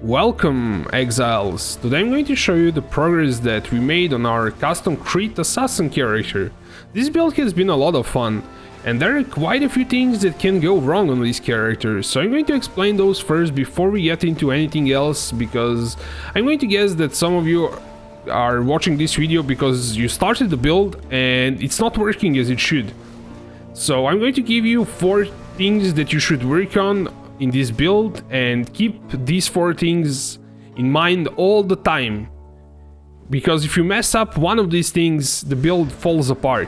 Welcome, Exiles! Today I'm going to show you the progress that we made on our custom crit assassin character. This build has been a lot of fun, and there are quite a few things that can go wrong on this character, so I'm going to explain those first before we get into anything else, because I'm going to guess that some of you are watching this video because you started the build and it's not working as it should. So I'm going to give you 4 things that you should work on in this build, and keep these 4 things in mind all the time, because if you mess up one of these things, the build falls apart.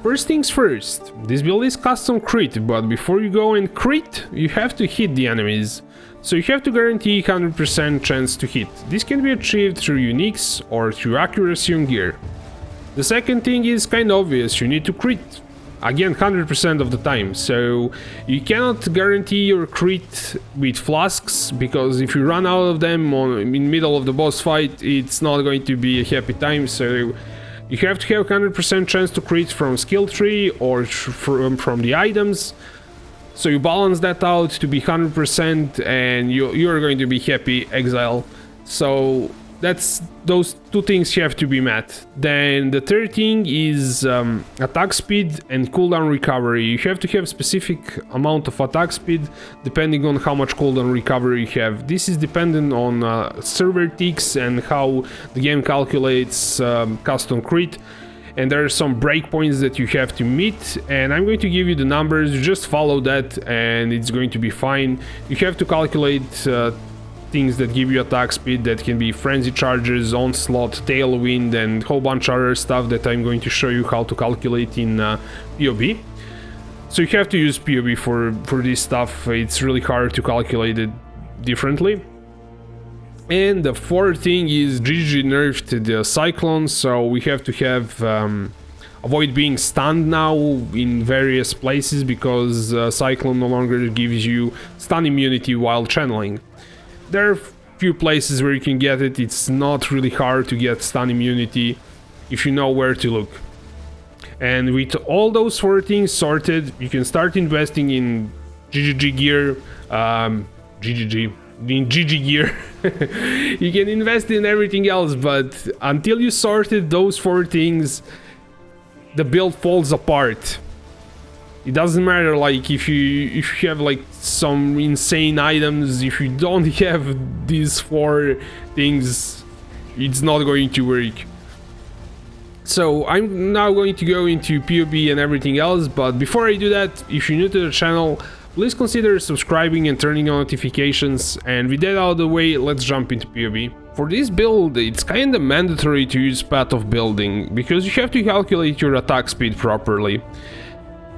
First things first, this build is custom crit, but before you go and crit, you have to hit the enemies. So you have to guarantee 100% chance to hit. This can be achieved through uniques or through accuracy on gear. The second thing is kind of obvious, you need to crit. Again, 100% of the time, so you cannot guarantee your crit with flasks, because if you run out of them in middle of the boss fight, it's not going to be a happy time. So you have to have 100% chance to crit from skill tree or from the items. So you balance that out to be 100% and you're going to be happy, Exile. So those 2 things have to be met. Then the third thing is attack speed and cooldown recovery. You have to have specific amount of attack speed depending on how much cooldown recovery you have. This is dependent on server ticks and how the game calculates custom crit. And there are some breakpoints that you have to meet, and I'm going to give you the numbers. You just follow that and it's going to be fine. You have to calculate things that give you attack speed, that can be frenzy charges, onslaught, tailwind, and a whole bunch of other stuff that I'm going to show you how to calculate in POB. So you have to use POB for this stuff. It's really hard to calculate it differently. And the fourth thing is GG nerfed the Cyclone, so we have to have avoid being stunned now in various places, because Cyclone no longer gives you stun immunity while channeling. There are few places where you can get it. It's not really hard to get stun immunity if you know where to look. And with all those 4 things sorted, you can start investing in GGG gear, in GG gear. You can invest in everything else, but until you sorted those 4 things, the build falls apart. It doesn't matter, like, if you have like some insane items, if you don't have these 4 things, it's not going to work. So I'm now going to go into POB and everything else, but before I do that, if you're new to the channel, please consider subscribing and turning on notifications, and with that out of the way, let's jump into POB. For this build, it's kinda mandatory to use Path of Building, because you have to calculate your attack speed properly.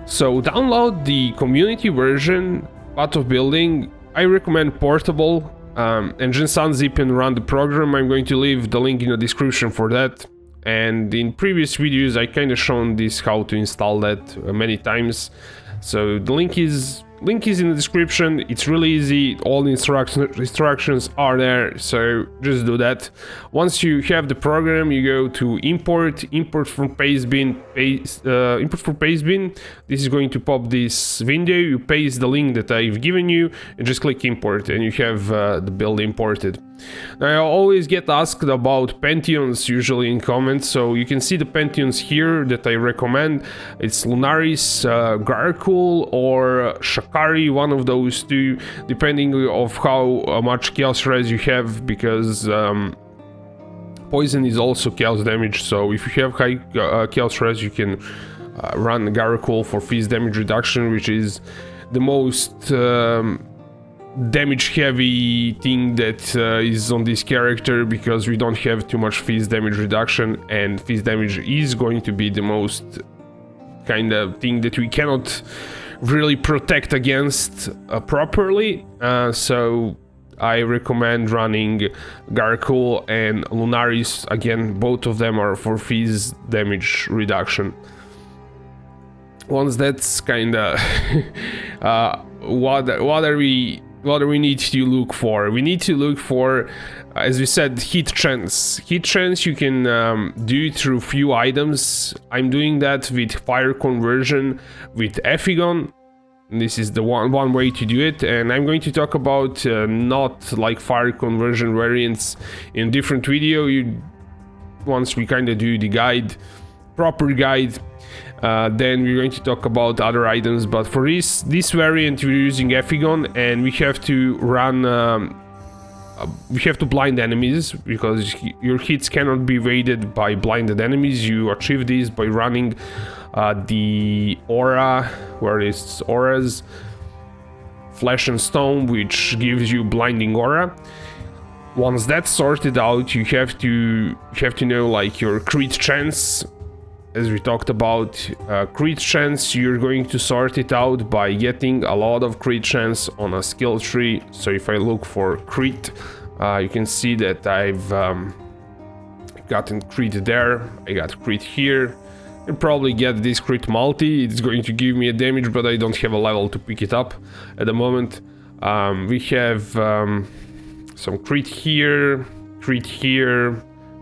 So download the community version, Path of Building. I recommend portable, and just unzip and run the program. I'm going to leave the link in the description for that. And in previous videos I kinda shown this how to install that many times. So the link is in the description. It's really easy, all the instructions are there, so just do that. Once you have the program, you go to import from pastebin. This is going to pop this window. You paste the link that I've given you and just click import, and you have the build imported. Now, I always get asked about pantheons, usually in comments, so you can see the pantheons here that I recommend. It's Lunaris, Gargoyle, or Shakari, one of those 2, depending of how much chaos res you have, because poison is also chaos damage. So if you have high chaos res, you can run Gargoyle for fizz damage reduction, which is the most damage heavy thing that is on this character, because we don't have too much fizz damage reduction, and fizz damage is going to be the most kind of thing that we cannot really protect against properly. So I recommend running Gargoyle and Lunaris. Again, both of them are for fizz damage reduction. Once that's kinda what do we need to look for? We need to look for, as we said, hit chance. Hit chance you can do through few items. I'm doing that with fire conversion, with Ephigon, This is the one way to do it, and I'm going to talk about not like fire conversion variants in different video. Once we kind of do the guide, proper guide, then we're going to talk about other items. But for this variant, we're using Efigon, and we have to run. We have to blind enemies because your hits cannot be evaded by blinded enemies. You achieve this by running the aura, where it's auras, flesh and stone, which gives you blinding aura. Once that's sorted out, you have to know like your crit chance. As we talked about, crit chance, you're going to sort it out by getting a lot of crit chance on a skill tree. So if I look for crit, you can see that I've gotten crit there, I got crit here. I'll probably get this crit multi. It's going to give me a damage, but I don't have a level to pick it up at the moment. We have some crit here,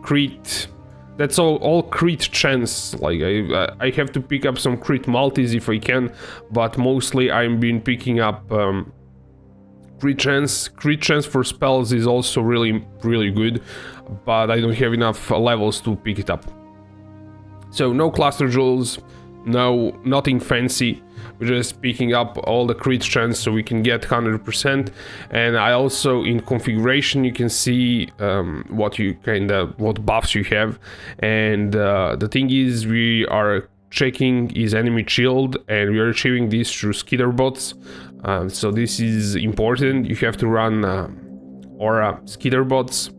crit. That's all crit chance. Like I have to pick up some crit multis if I can, but mostly I've been picking up crit chance. Crit chance for spells is also really good, but I don't have enough levels to pick it up. So no cluster jewels, nothing fancy. We're just picking up all the crit chance so we can get 100%. And I also, in configuration, you can see what buffs you have. And the thing is, we are checking is enemy shield, and we are achieving this through skitter bots. So this is important. You have to run aura skitter bots,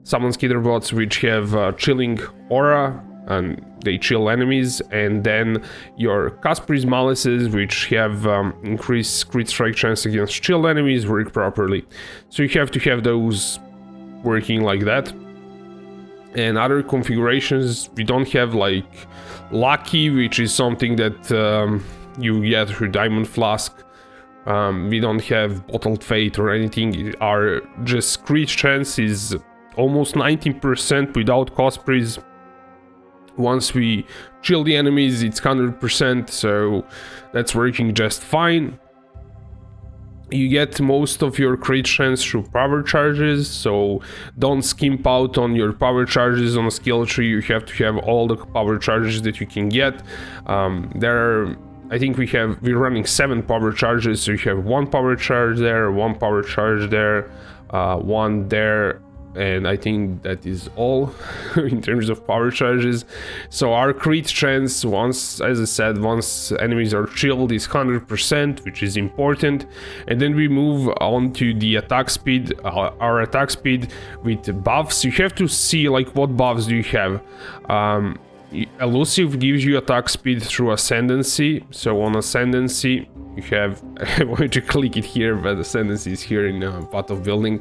summon skitter bots which have chilling aura, and they chill enemies, and then your Casper's Malices, which have increased crit strike chance against chill enemies, work properly. So you have to have those working like that. And other configurations, we don't have like Lucky, which is something that you get through Diamond Flask. We don't have Bottled Fate or anything. Our just crit chance is almost 19% without Cosplays. Once we chill the enemies, it's 100%, so that's working just fine. You get most of your crit chance through power charges, so don't skimp out on your power charges on a skill tree. You have to have all the power charges that you can get. I think we're running 7 power charges, so you have 1 power charge there, 1 power charge there, 1 there, and I think that is all in terms of power charges. So our crit chance, once, as I said, once enemies are chilled, is 100%, which is important. And then we move on to the attack speed. Our attack speed with buffs, you have to see like what buffs do you have. Elusive gives you attack speed through Ascendancy. So on Ascendancy, you have, I wanted to click it here, but Ascendancy is here in Path of Building.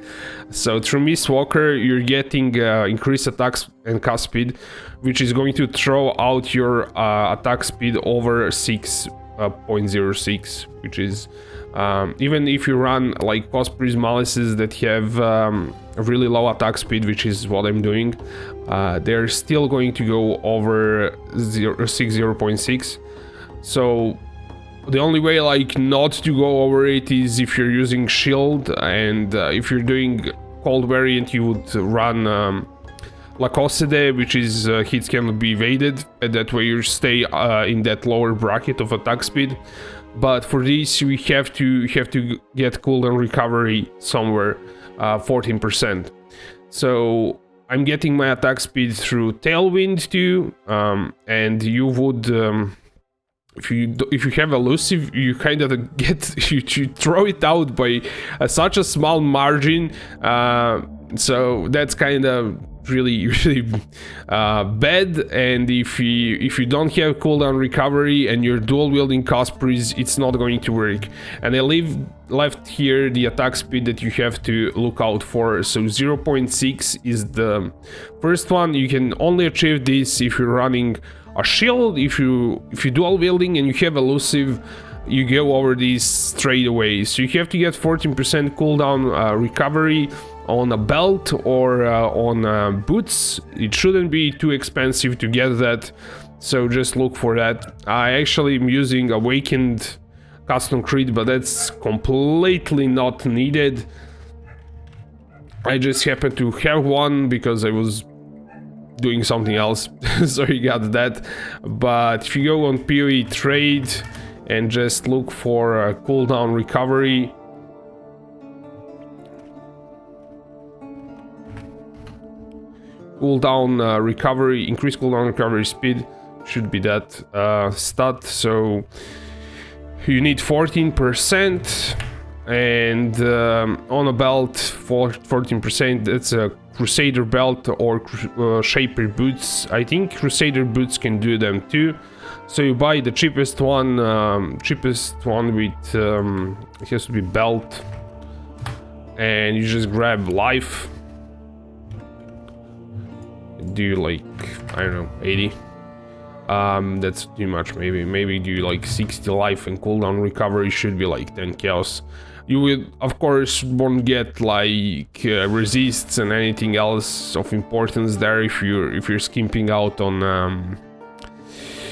So through Mistwalker, you're getting increased attack and cast speed, which is going to throw out your attack speed over 6.06, which is even if you run like Cosplays Malices that have a really low attack speed, which is what I'm doing, they're still going to go over 0.6. So the only way like not to go over it is if you're using shield, and if you're doing cold variant, you would run Lacoste, which is hits cannot be evaded, and that way you stay in that lower bracket of attack speed. But for this, we have to get cooldown recovery somewhere 14%. So I'm getting my attack speed through Tailwind too, and you would if you have elusive, you kind of get you throw it out by such a small margin. So that's kind of really bad. And if you don't have cooldown recovery and you're dual wielding Cosplays, it's not going to work. And I left here the attack speed that you have to look out for. So 0.6 is the first one. You can only achieve this if you're running a shield. If you dual wielding and you have elusive, you go over these straight away. So you have to get 14% cooldown recovery on a belt or on boots. It shouldn't be too expensive to get that, so just look for that. I actually am using Awakened custom crit, but that's completely not needed. I just happened to have one because I was doing something else, so you got that. But if you go on PoE trade and just look for a cooldown recovery, recovery, increase cooldown recovery speed, should be that stat. So you need 14%, and on a belt for 14%, that's a Crusader belt or Shaper boots. I think Crusader boots can do them too. So you buy the cheapest one with it has to be belt, and you just grab life. Do like, I don't know, 80. That's too much. Maybe do like 60 life, and cooldown recovery should be like 10 chaos. You will, of course, won't get like resists and anything else of importance there if you're skimping out on.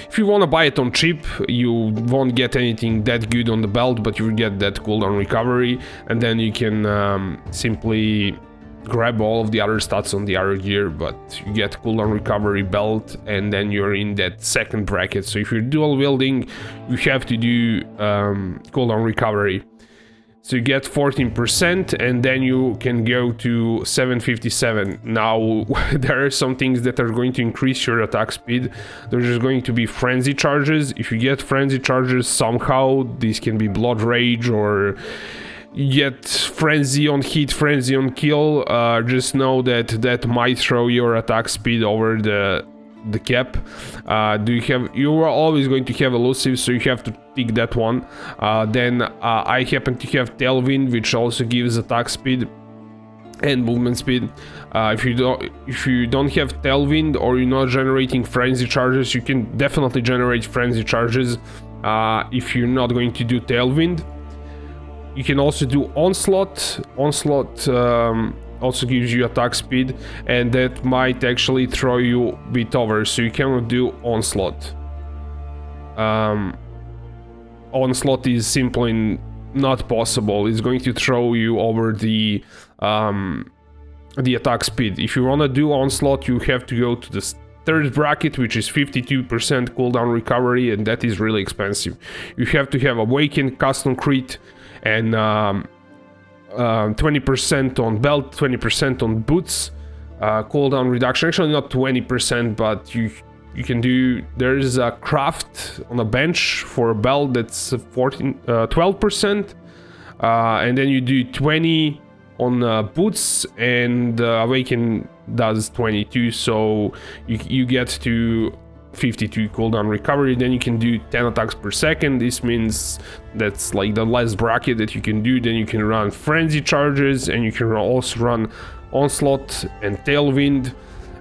If you want to buy it on cheap, you won't get anything that good on the belt, but you will get that cooldown recovery, and then you can simply grab all of the other stats on the other gear, but you get cooldown recovery belt, and then you're in that second bracket. So if you're dual wielding, you have to do cooldown recovery. So you get 14%, and then you can go to 757. Now, there are some things that are going to increase your attack speed. There's just going to be frenzy charges. If you get frenzy charges somehow, these can be blood rage, or you get frenzy on hit, frenzy on kill. Just know that that might throw your attack speed over the cap. You are always going to have elusive, so you have to pick that one. Then I happen to have tailwind, which also gives attack speed and movement speed. If you don't have tailwind, or you're not generating frenzy charges, you can definitely generate frenzy charges if you're not going to do tailwind. You can also do onslaught. Onslaught also gives you attack speed, and that might actually throw you a bit over, so you cannot do onslaught. Onslaught is simply not possible. It's going to throw you over the attack speed. If you want to do onslaught, you have to go to the third bracket, which is 52% cooldown recovery, and that is really expensive. You have to have awakened, custom crit, and 20% on belt, 20% on boots, cooldown reduction. Actually, not 20%, but you can do. There is a craft on a bench for a belt that's 12%, and then you do 20 on boots, and awaken does 22. So you get to 52 cooldown recovery. Then you can do 10 attacks per second. This means that's like the last bracket that you can do. Then you can run frenzy charges, and you can also run onslaught and tailwind,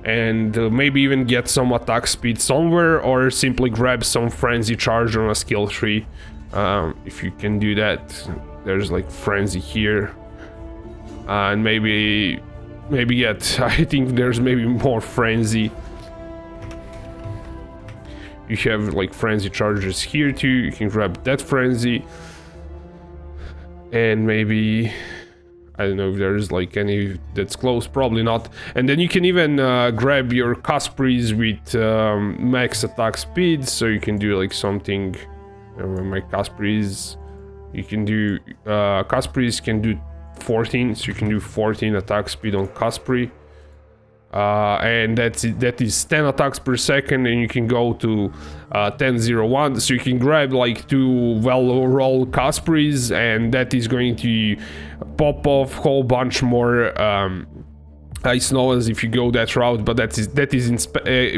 and maybe even get some attack speed somewhere, or simply grab some frenzy charge on a skill tree. If you can do that, there's like frenzy here, and maybe get, I think there's maybe more frenzy. You have like frenzy charges here too. You can grab that frenzy, and maybe, I don't know if there's like any that's close, probably not. And then you can even grab your Caspries with max attack speed, so you can do like something. My Caspries, you can do Caspries can do 14, so you can do 14 attack speed on Caspry. And that is 10 attacks per second, and you can go to 10-0-1, so you can grab like 2 well-rolled Caspries, and that is going to pop off a whole bunch more Ice Novas if you go that route, but that is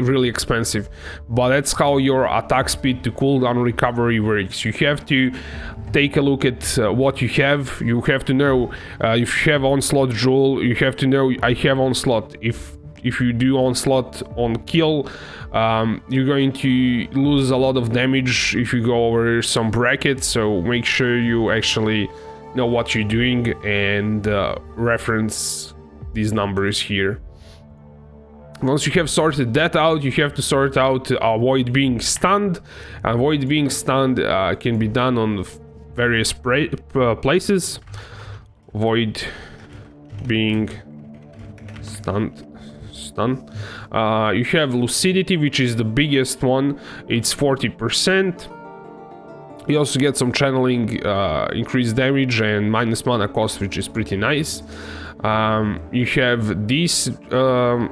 really expensive. But that's how your attack speed to cooldown recovery works. You have to take a look at what you have. You have to know if you have Onslaught Jewel. You have to know I have Onslaught. If you do Onslaught on kill, you're going to lose a lot of damage if you go over some brackets, so make sure you actually know what you're doing and reference these numbers here. Once you have sorted that out, you have to sort out avoid being stunned. Avoid being stunned can be done on various places. Avoid being stunned. You have lucidity, which is the biggest one. It's 40%. You also get some channeling, increased damage and minus mana cost, which is pretty nice. You have this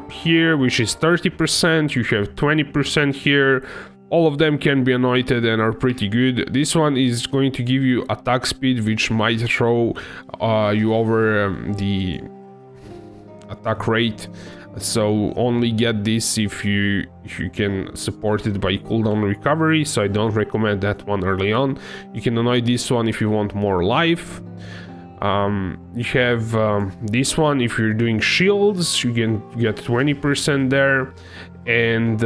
here, which is 30%. You have 20% here. All of them can be anointed and are pretty good. This one is going to give you attack speed, which might throw you over the attack rate. So only get this if you can support it by cooldown recovery, so I don't recommend that one early on. You can anoint this one if you want more life. You have this one if you're doing shields, you can get 20% there. And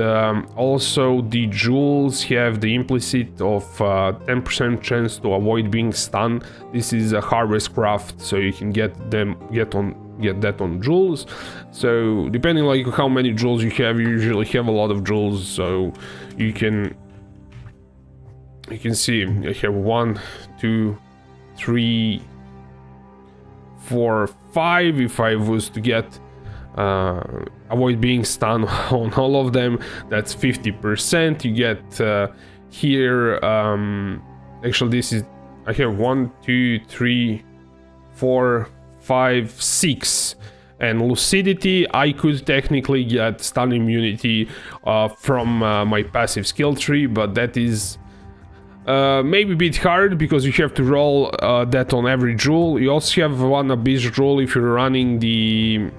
also the jewels have the implicit of 10% chance to avoid being stunned. This is a harvest craft, so you can get that on jewels. So depending like how many jewels you have, you usually have a lot of jewels, so you can see I have 1, 2, 3, 4, 5. If I was to get avoid being stunned on all of them, that's 50%. You get here actually this is I have 1, 2, 3, 4, 5, 6, and lucidity. I could technically get stun immunity from my passive skill tree, but that is maybe a bit hard because you have to roll that on every jewel. You also have one abyss jewel if you're running the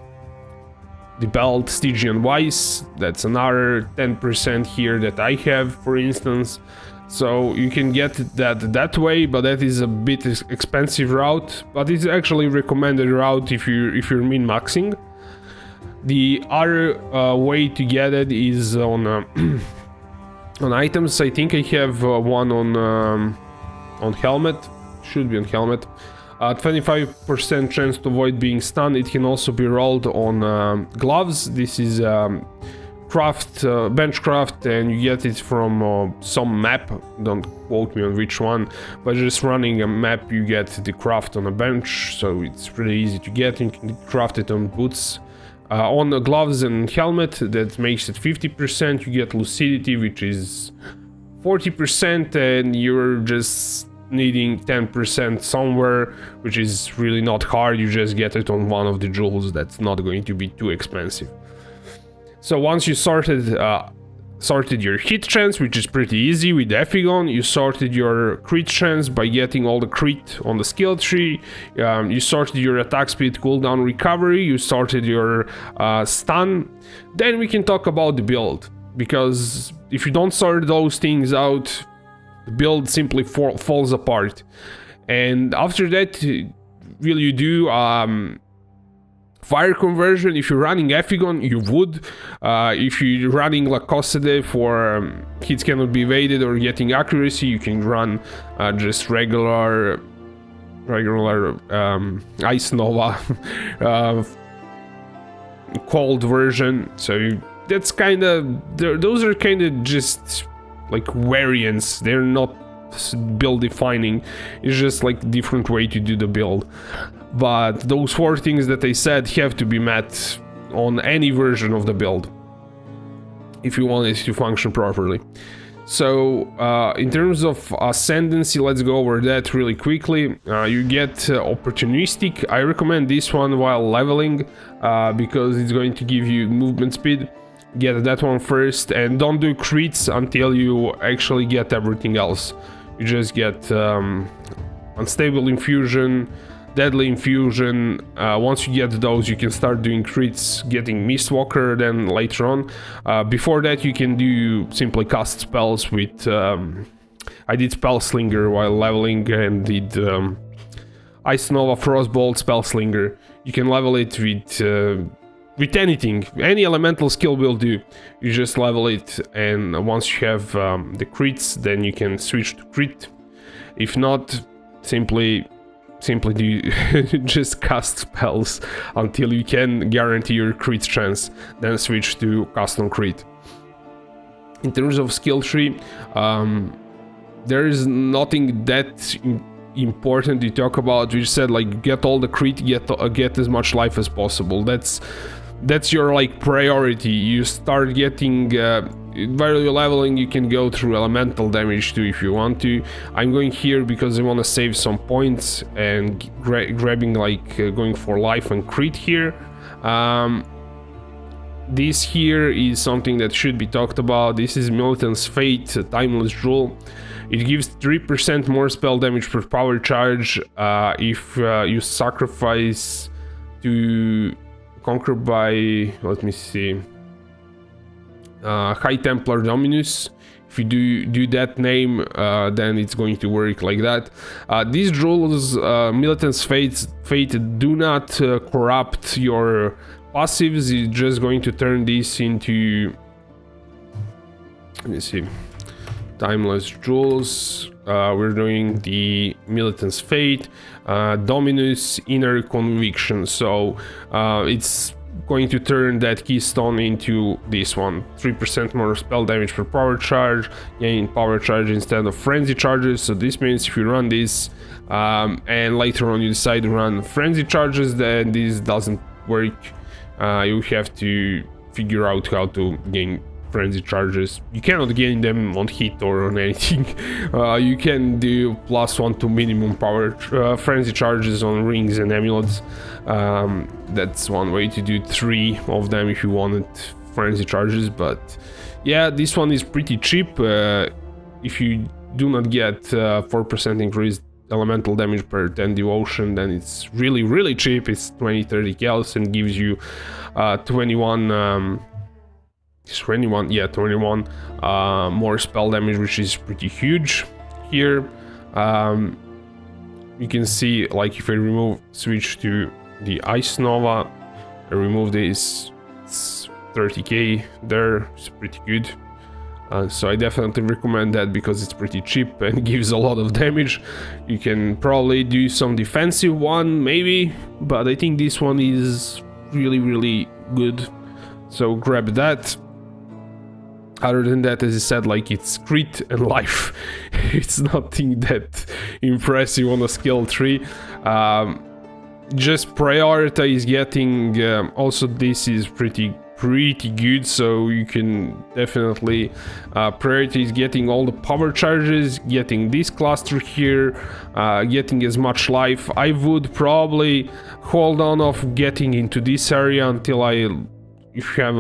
belt Stygian Vice. That's another 10% here that I have, for instance. So you can get that way, but that is a bit expensive route, but it's actually recommended route if you're min-maxing. The other way to get it is on on items. I think I have one on helmet. Should be on helmet. 25% chance to avoid being stunned. It can also be rolled on gloves. This is bench craft, and you get it from some map. Don't quote me on which one, but just running a map you get the craft on a bench, so it's pretty easy to get. You can craft it on boots. On the gloves and helmet, that makes it 50%. You get lucidity, which is 40%, and you're just needing 10% somewhere, which is really not hard. You just get it on one of the jewels. That's not going to be too expensive. So once you sorted your hit chance, which is pretty easy with Ephigon, you sorted your crit chance by getting all the crit on the skill tree, you sorted your attack speed, cooldown, recovery, you sorted your stun, then we can talk about the build. Because if you don't sort those things out, the build simply falls apart. And after that, will you do fire conversion? If you're running Ephigon, you would. If you're running Lacoste for hits cannot be evaded or getting accuracy, you can run just regular Ice Nova cold version. So that's kind of, those are kind of just like variants. They're not build defining. It's just like different way to do the build. But those 4 things that I said have to be met on any version of the build if you want it to function properly. So in terms of ascendancy, let's go over that really quickly. You get opportunistic. I recommend this one while leveling because it's going to give you movement speed. Get that one first, and don't do crits until you actually get everything else. You just get unstable infusion, deadly infusion. Once you get those, you can start doing crits, getting Mistwalker then later on. Before that, you can do simply cast spells with I did Spellslinger while leveling and did Ice Nova Frostbolt Spellslinger. You can level it with anything. Any elemental skill will do. You just level it, and once you have the crits, then you can switch to crit. If not, simply do just cast spells until you can guarantee your crit chance, then switch to custom crit. In terms of skill tree, there is nothing that important to talk about. We said like get all the crit, get as much life as possible. That's your like priority. You start getting while you're leveling, you can go through elemental damage too if you want to. I'm going here because I want to save some points and grabbing like going for life and crit here. This here is something that should be talked about. This is Militant's Fate, Timeless Jewel. It gives 3% more spell damage per power charge if you sacrifice to conquer by, let me see, High Templar Dominus. If you do that name, then it's going to work like that. These jewels, Militant's Fate, do not corrupt your passives. It's just going to turn this into, let me see, Timeless Jewels. We're doing the Militant's Fate, Dominus, Inner Conviction. So it's going to turn that keystone into this one. 3% more spell damage per power charge, gain power charge instead of frenzy charges. So this means if you run this and later on you decide to run frenzy charges, then this doesn't work. You have to figure out how to gain frenzy charges. You cannot gain them on hit or on anything. You can do +1 to minimum power frenzy charges on rings and amulets. That's one way to do 3 of them if you wanted frenzy charges, but yeah, this one is pretty cheap. If you do not get 4% increased elemental damage per 10 devotion, then it's really cheap. It's 20-30 cals and gives you 21 more spell damage, which is pretty huge here. You can see, like, if I switch to the Ice Nova, I remove this, it's 30k there. It's pretty good. So I definitely recommend that because it's pretty cheap and gives a lot of damage. You can probably do some defensive one maybe, but I think this one is really good, so grab that. Other than that, as I said, like, it's crit and life. It's nothing that impressive on a skill tree. Just prioritize getting, also this is pretty good, so you can definitely prioritize getting all the power charges, getting this cluster here, getting as much life. I would probably hold on of getting into this area until if you have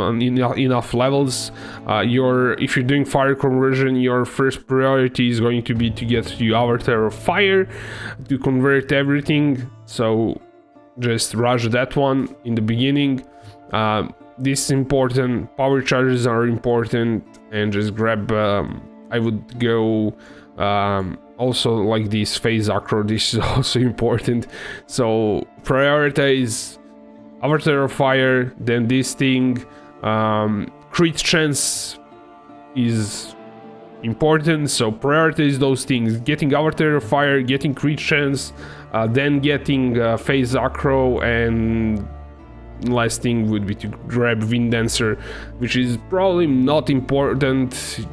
enough levels. If you're doing fire conversion, your first priority is going to be to get to Avatar of Fire to convert everything, so just rush that one in the beginning. This is important, power charges are important, and just grab, I would go also like this phase acro, this is also important, so prioritize Avatar of Fire, then this thing. Crit chance is important, so prioritize those things, getting Avatar of Fire, getting crit chance, then getting phase acro, and last thing would be to grab Wind Dancer, which is probably not important.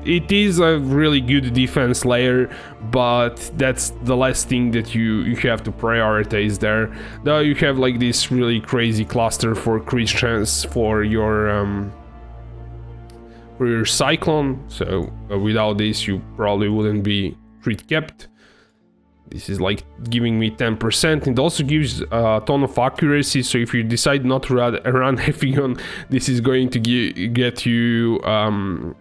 It is a really good defense layer, but that's the last thing that you have to prioritize there. Though you have like this really crazy cluster for crit chance for your Cyclone, so without this you probably wouldn't be crit kept. This is like giving me 10%. It also gives a ton of accuracy, so if you decide not to run Ephion, this is going to get you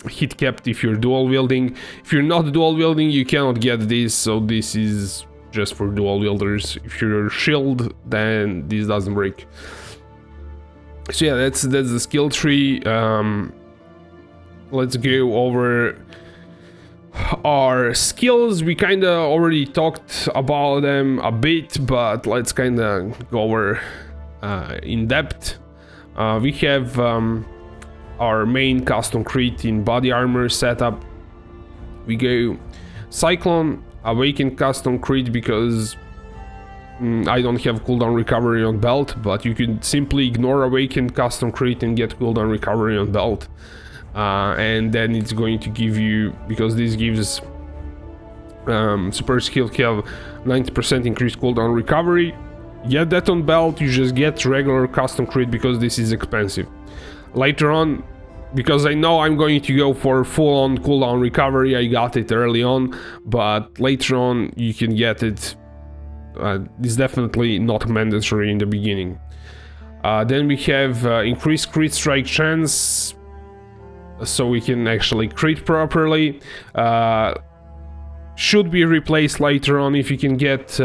hit kept if you're dual wielding. If you're not dual wielding, you cannot get this, so this is just for dual wielders. If you're shield, then this doesn't break. So yeah, that's the skill tree. Let's go over our skills. We kind of already talked about them a bit, but let's kind of go over in depth. We have our main custom crit in body armor setup. We go Cyclone, Awakened custom crit because I don't have cooldown recovery on belt, but you can simply ignore Awakened custom crit and get cooldown recovery on belt. And then it's going to give you, because this gives super skill have 90% increased cooldown recovery. Get that on belt, you just get regular custom crit because this is expensive. Later on, because I know I'm going to go for full-on cooldown recovery, I got it early on, but later on you can get it. It's definitely not mandatory in the beginning. Then we have increased crit strike chance, so we can actually crit properly. Should be replaced later on if you can get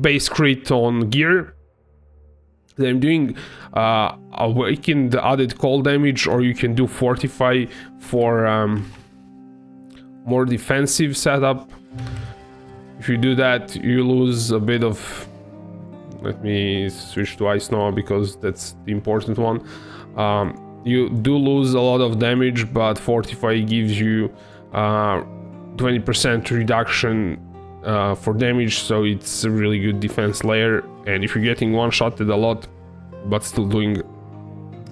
base crit on gear. Then I'm doing awakened added cold damage, or you can do fortify for more defensive setup. If you do that, you lose a bit of... Let me switch to Ice Nova because that's the important one. You do lose a lot of damage, but fortify gives you 20% reduction for damage, so it's a really good defense layer. And if you're getting one-shotted a lot but still doing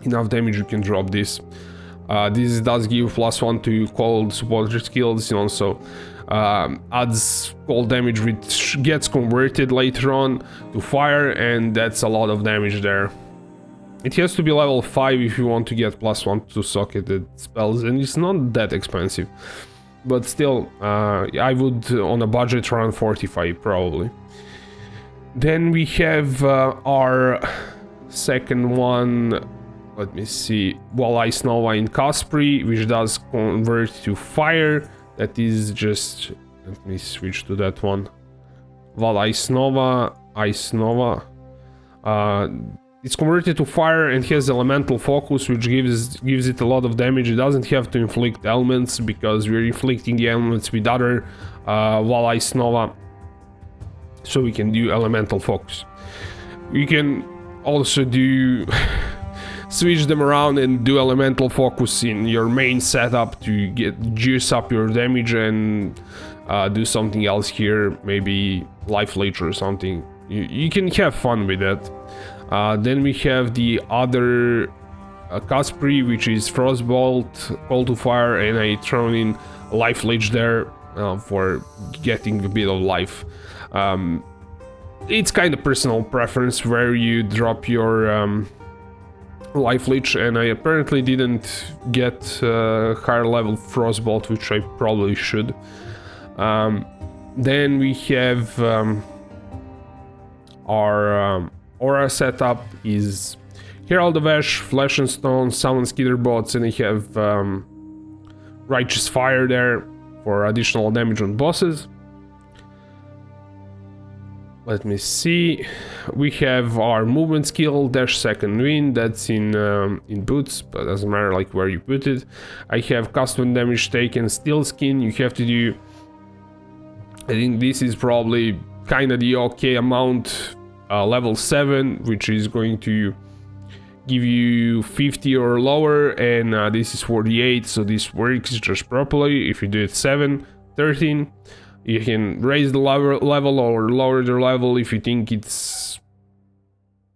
enough damage, you can drop this. This does give +1 to cold support skills, and also adds cold damage, which gets converted later on to fire, and that's a lot of damage there. It has to be level 5 if you want to get +1 to socketed spells, and it's not that expensive. But still, I would on a budget run fortify probably. Then we have our second one. Let me see. Wall Ice Nova in Caspri, which does convert to fire. That is just... Let me switch to that one. Wall Ice Nova, Ice Nova. It's converted to fire and has elemental focus, which gives it a lot of damage. It doesn't have to inflict elements because we're inflicting the elements with other Wall Ice Nova, so we can do elemental focus. We can also do switch them around and do elemental focus in your main setup to juice up your damage, and do something else here, maybe Life Leech or something. You can have fun with that. Then we have the other Caspri, which is Frostbolt, Call to Fire, and I thrown in Life Leech there for getting a bit of life. It's kind of personal preference where you drop your Life Leech, and I apparently didn't get higher level Frostbolt, which I probably should. Then we have our Aura setup is Herald of Ash, Flesh and Stone, Summon Skitter Bots, and we have Righteous Fire there for additional damage on bosses. Let me see. We have our movement skill, Dash Second Wind, that's in boots, but doesn't matter like where you put it. I have custom damage taken, Steel Skin. You have to do... I think this is probably kind of the okay amount. Level 7, which is going to give you 50 or lower, and this is 48, so this works just properly. If you do it 7, 13, you can raise the level or lower the level if you think it's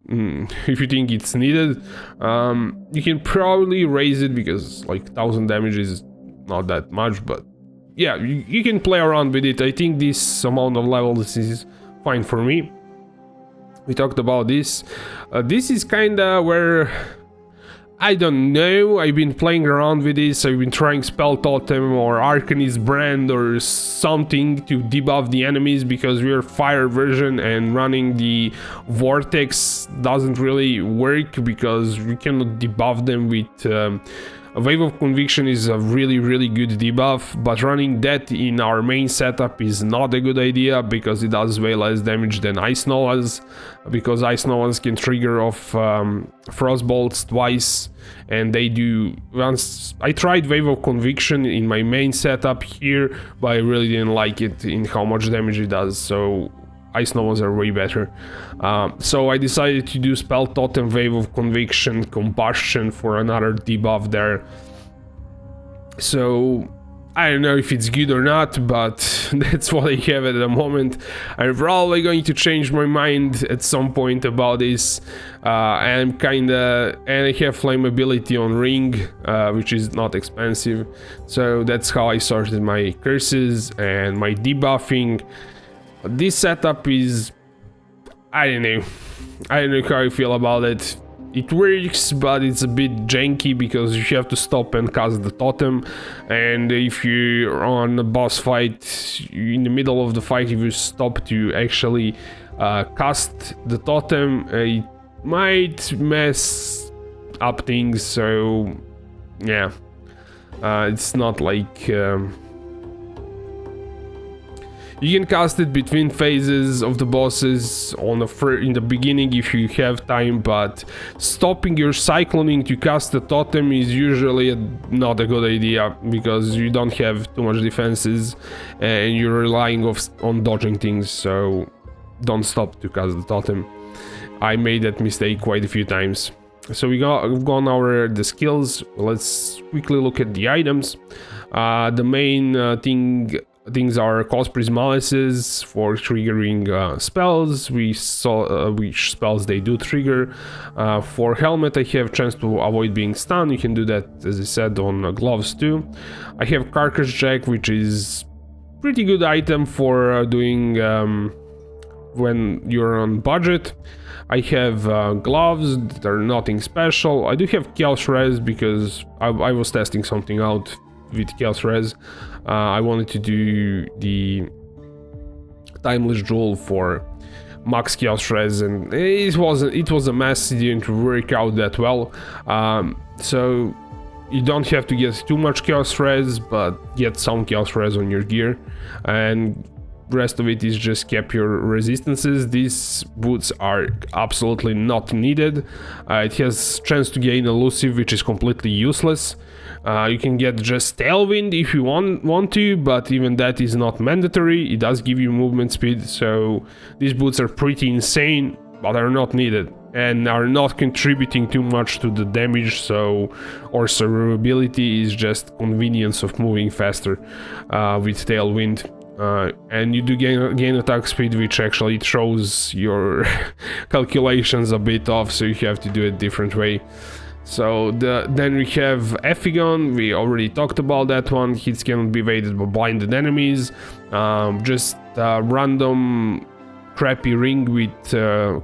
needed. You can probably raise it because like 1000 damage is not that much, but yeah, you can play around with it. I think this amount of levels is fine for me. We talked about this. This is kinda where... I don't know, I've been playing around with this. I've been trying Spell Totem or Arcanist Brand or something to debuff the enemies, because we're fire version and running the Vortex doesn't really work because we cannot debuff them with... A Wave of Conviction is a really good debuff, but running that in our main setup is not a good idea because it does way less damage than Ice Novas, because Ice Novas can trigger off Frostbolts twice, and they do... Once I tried Wave of Conviction in my main setup here, but I really didn't like it in how much damage it does, so Ice Novas are way better. So I decided to do Spell Totem, Wave of Conviction, Combustion for another debuff there. So I don't know if it's good or not, but that's what I have at the moment. I'm probably going to change my mind at some point about this. And I have flammability on ring, which is not expensive. So that's how I sorted my curses and my debuffing. This setup is, I don't know how I feel about it. It works, but it's a bit janky because you have to stop and cast the totem, and if you're on a boss fight, in the middle of the fight, if you stop to actually cast the totem, it might mess up things, so yeah, it's not like... You can cast it between phases of the bosses in the beginning if you have time, but stopping your cycloning to cast the totem is usually not a good idea because you don't have too much defenses and you're relying on dodging things, so don't stop to cast the totem. I made that mistake quite a few times. So we've gone over the skills. Let's quickly look at the items. The main things are Cos Prismalices for triggering spells. We saw which spells they do trigger. For helmet, I have chance to avoid being stunned. You can do that, as I said, on gloves too. I have Carcass Jack, which is pretty good item for doing when you're on budget. I have gloves that are nothing special. I do have Chaos Res because I was testing something out with Chaos Res. I wanted to do the Timeless Jewel for max Chaos Res, and it was a mess. It didn't work out that well. So you don't have to get too much Chaos Res, but get some Chaos Res on your gear, and rest of it is just cap your resistances. These boots are absolutely not needed. It has chance to gain elusive, which is completely useless. You can get just Tailwind if you want to, but even that is not mandatory. It does give you movement speed, so these boots are pretty insane, but are not needed and are not contributing too much to the damage, so or survivability is just convenience of moving faster with Tailwind. And you do gain attack speed, which actually throws your calculations a bit off, so you have to do it a different way. So then we have Ephigon. We already talked about that one. Hits cannot be evaded by blinded enemies. Just random crappy ring with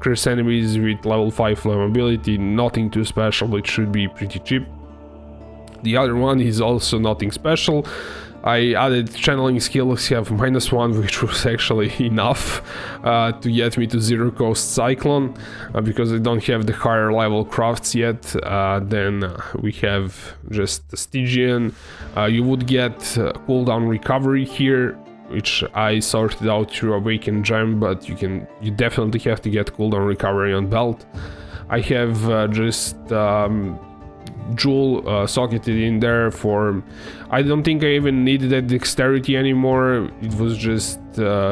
curse enemies with level 5 flammability. Nothing too special, it should be pretty cheap. The other one is also nothing special. I added channeling skills, have -1, which was actually enough to get me to 0 cost Cyclone, because I don't have the higher level crafts yet. Then we have just the Stygian. You would get cooldown recovery here, which I sorted out through Awakened Gem, but you definitely have to get cooldown recovery on belt. I have just Jewel socketed in there for... I don't think I even needed that dexterity anymore. It was just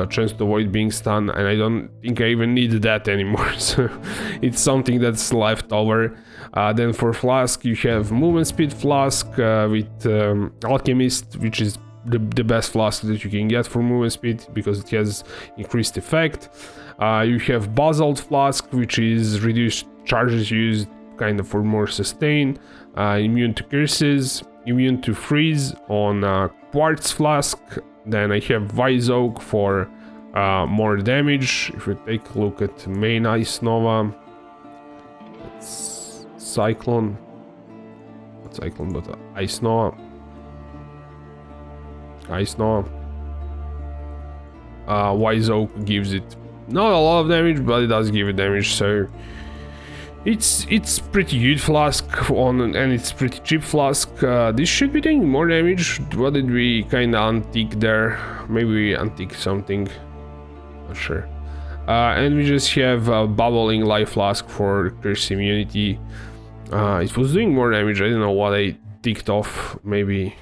chance to avoid being stunned, and I don't think I even needed that anymore, so it's something that's left over. Then for Flask you have movement speed Flask with Alchemist, which is the best Flask that you can get for movement speed because it has increased effect. You have Basalt Flask, which is reduced charges used kind of for more sustain, immune to curses, immune to freeze on Quartz Flask. Then I have Wise Oak for more damage. If we take a look at main Ice Nova, it's Cyclone, not Cyclone but Ice Nova. Wise Oak gives it not a lot of damage, but it does give it damage, so it's pretty good Flask and it's pretty cheap Flask. This should be doing more damage. What did we kinda antique there? Maybe we antique something, not sure. And we just have a bubbling life Flask for curse immunity. It was doing more damage. I don't know what I ticked off, maybe.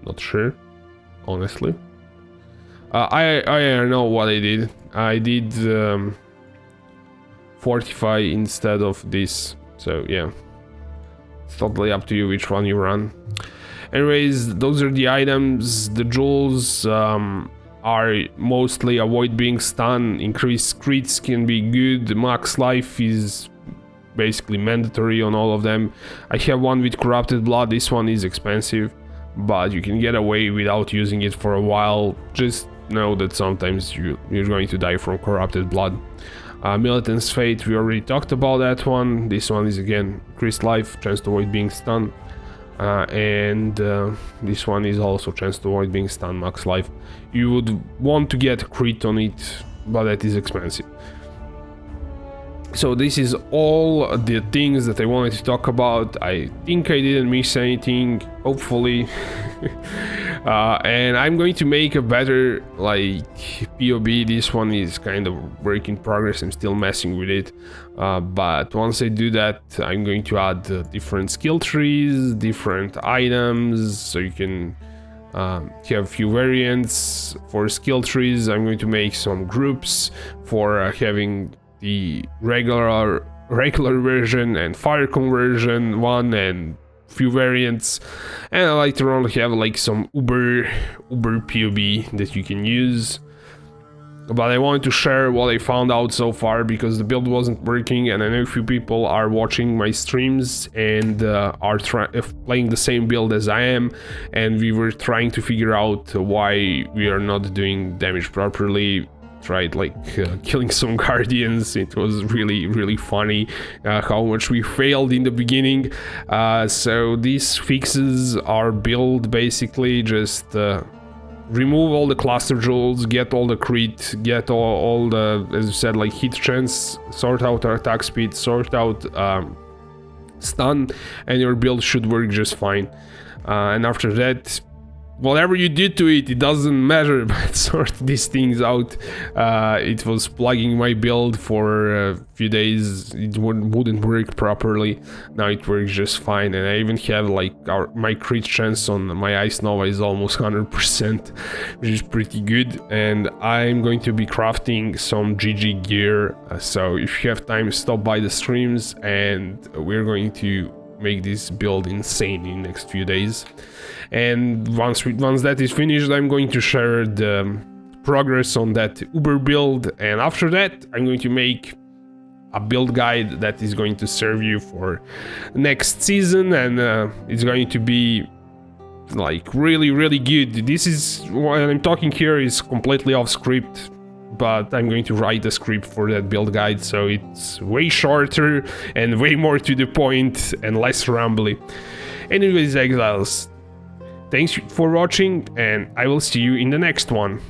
Not sure, honestly. I don't know what I did. I did Fortify instead of this, so yeah. It's totally up to you which one you run. Anyways, those are the items. The jewels are mostly avoid being stunned, increased crits can be good, max life is basically mandatory on all of them. I have one with corrupted blood, this one is expensive, but you can get away without using it for a while. Just know that sometimes you're going to die from corrupted blood. Militant's Fate, we already talked about that one. This one is again increased life, chance to avoid being stunned. This one is also chance to avoid being stunned, max life. You would want to get crit on it, but that is expensive. So this is all the things that I wanted to talk about. I think I didn't miss anything, hopefully. And I'm going to make a better like POB. This one is kind of work in progress, I'm still messing with it, but once I do that, I'm going to add different skill trees, different items, so you can have a few variants for skill trees. I'm going to make some groups for having the regular version and fire conversion one and few variants, and I later on have like some uber POB that you can use. But I wanted to share what I found out so far because the build wasn't working, and I know a few people are watching my streams and are playing the same build as I am, and we were trying to figure out why we are not doing damage properly. Tried like killing some guardians. It was really funny how much we failed in the beginning. So these fixes our build, basically just remove all the cluster jewels, get all the crit, get all the, as you said, like hit chance, sort out our attack speed, sort out stun, and your build should work just fine. And after that, whatever you did to it, it doesn't matter, but sort these things out. It was plugging my build for a few days, it wouldn't work properly. Now it works just fine, and I even have like my crit chance on my Ice Nova is almost 100%, which is pretty good. And I'm going to be crafting some GG gear, so if you have time, stop by the streams, and we're going to make this build insane in the next few days. And once that is finished, I'm going to share the progress on that Uber build, and after that I'm going to make a build guide that is going to serve you for next season, and it's going to be like really good. This is what I'm talking here is completely off script, but I'm going to write a script for that build guide, so it's way shorter and way more to the point and less rambly. Anyways, Exiles, thanks for watching, and I will see you in the next one.